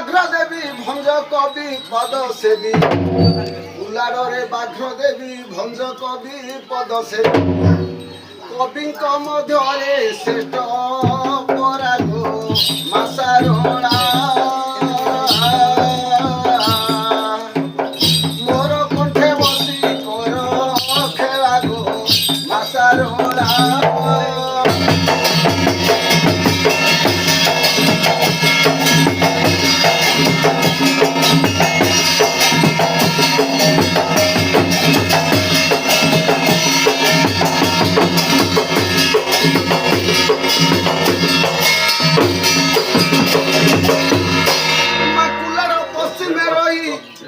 বাঘ্র দেবী ভঞ্জ কবি পদ সেবী কুলাড়রে বাঘ্র দেবী ভঞ্জ কবি পদ সেবী কবিଙ୍କ ମଧ୍ୟରେ ଶ୍ରେଷ୍ଠ ପରାଗ ମାସାରଣା ମୋର କଣ୍ଠେ ବସି କର ଖେଳାଗ ମାସାରଣା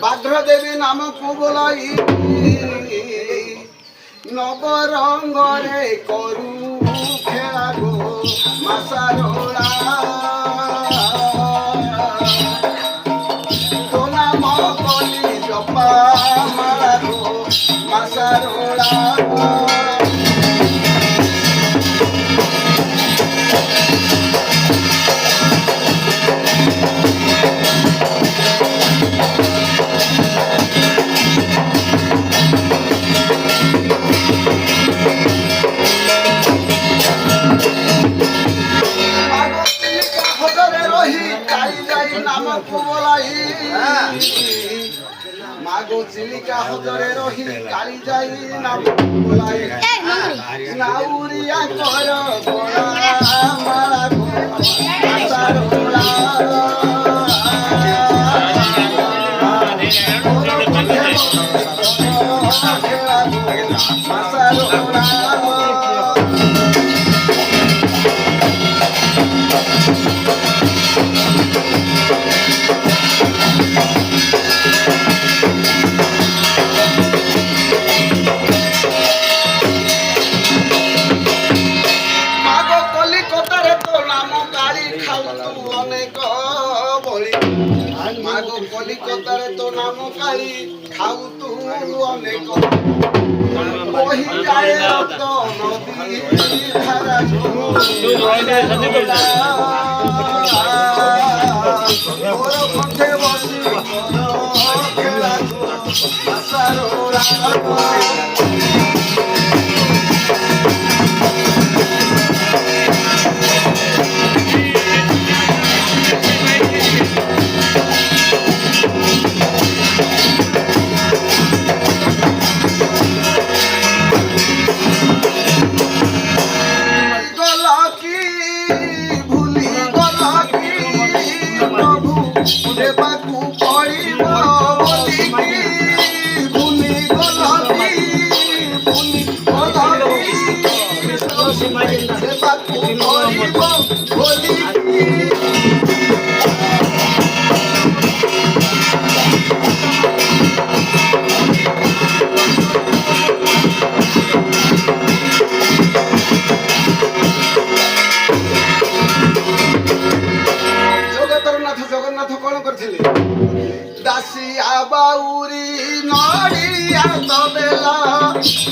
বাঘ্র দেবী নামକୁ ବୋଲାଇ ନବରଙ୍ଗରେ କରୁ ଖେଳାଗୋ ମାସାରଣା ତୋ ନାମ କଲି ଜପା ମାଳାଗୋ ମାସାରଣା মাগো চিলিকা হজরে রহি কালি যাই নাম বলাই নাউরিয়া কর গোলা মালা মাসারোলা মাসারোলা মাগো কলিকতারে তো নাম কালী খাও তু অনেক বহি যায় রক্ত নদী ধারা মোর কণ্ঠে বসি খেলা মাসারোলা দাসিয়া বাউরি নড়িয়া তবেলা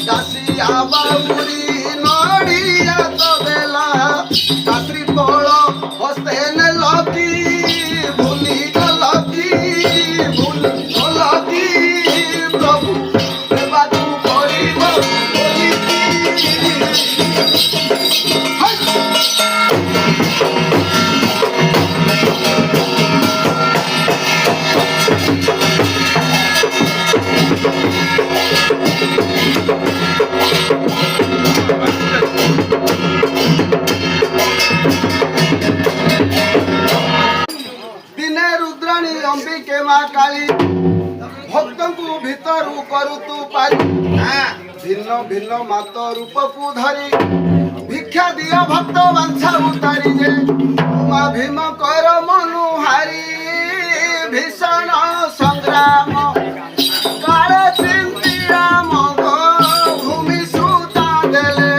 দাসিয়া বাউরি নড়িয়া তবেলা কাত্রি বড় হস্তে নেলকি ভুলি গলকি ভুলি গলকি প্রভু দেবাকু করিব বলিকি দিনে রুদ্রাণী অম্বিকে মা কালী ভক্তଙ୍କୁ ভিতରୁ କରୁତୁ ପାରି ଭିନ୍ନ ଭିନ୍ନ ମାତ ରୂପକୁ ଧରି ଭିକ୍ଷା ଦିଅ ଭକ୍ତ ବାଞ୍ଛା ଉତାରି ଯେ ଉମା ଭୀମ କର ମନୁହାରି ଭୀଷଣ ସଂଗ୍ରାମ କାଳେ ଚିନ୍ତି ରାମ ଭୂମି ସୁତା ଦେଲେ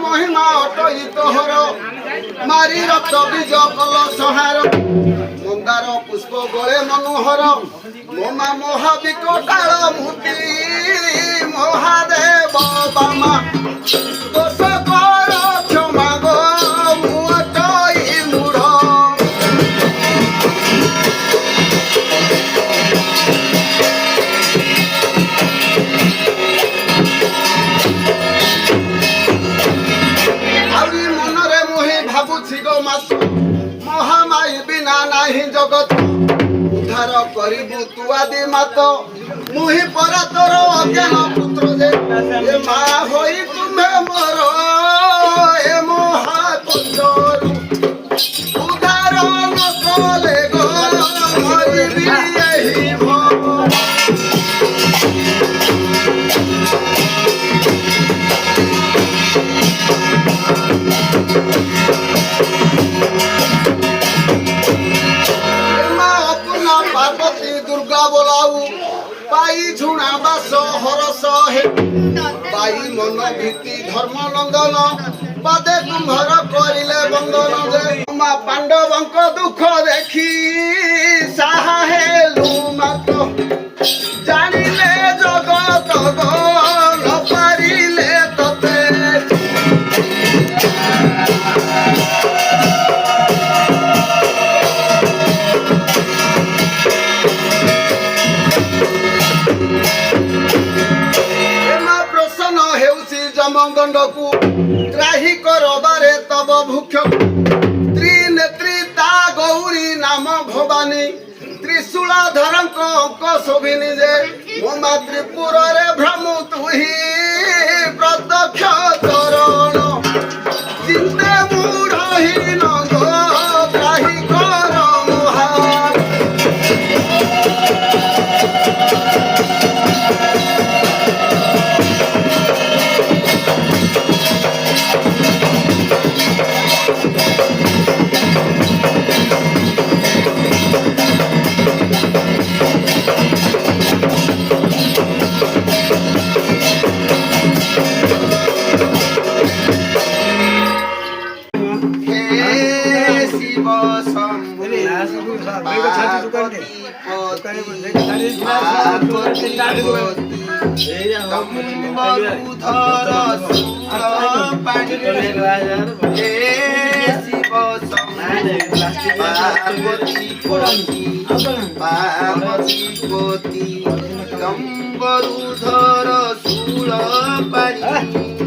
মহিমা অটই তোহর মারি রক্ত বীজ কল সহার মন্দার পুষ্প গলে মনোহর মোমা মহাবিকটাল মূর্তি মহাদেব କରିବୁ ତୁ ଆଦି ମାତ ମୁହିଁ ପରା ତୋର ଅଜ୍ଞାନ ପୁତ୍ର ଯେ ଏ ମା ହୋଇ ତୁମେ ମୋର ଏ ମହାକୁଣ୍ଡରୁ ଉଦ୍ଧାର ନ କଲେ ଗୋ ମରିବି ଏହି पार्वती दुर्गा बोलाऊ पाई झुणा बास हरस हे पाई मन भीति धर्म नंदन पदे तुम्हार करिले बंदन जे मा पांडवंक दुख देखी साहा हेलु मात जानिले जगत गो न पारिले तते जमगंडकू त्राही करबारे तब भूक्ष त्रिनेत्रिता गौरी नाम भवानी त्रिशूलाधरंक अंक शोभिनी जे ममा त्रिपुर रे भ्रमु तुही प्रत्यक्ष चरण चिंते मूढ़हीन गो त्राही कर महान गंबरुधर शूल पाणी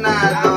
Nada.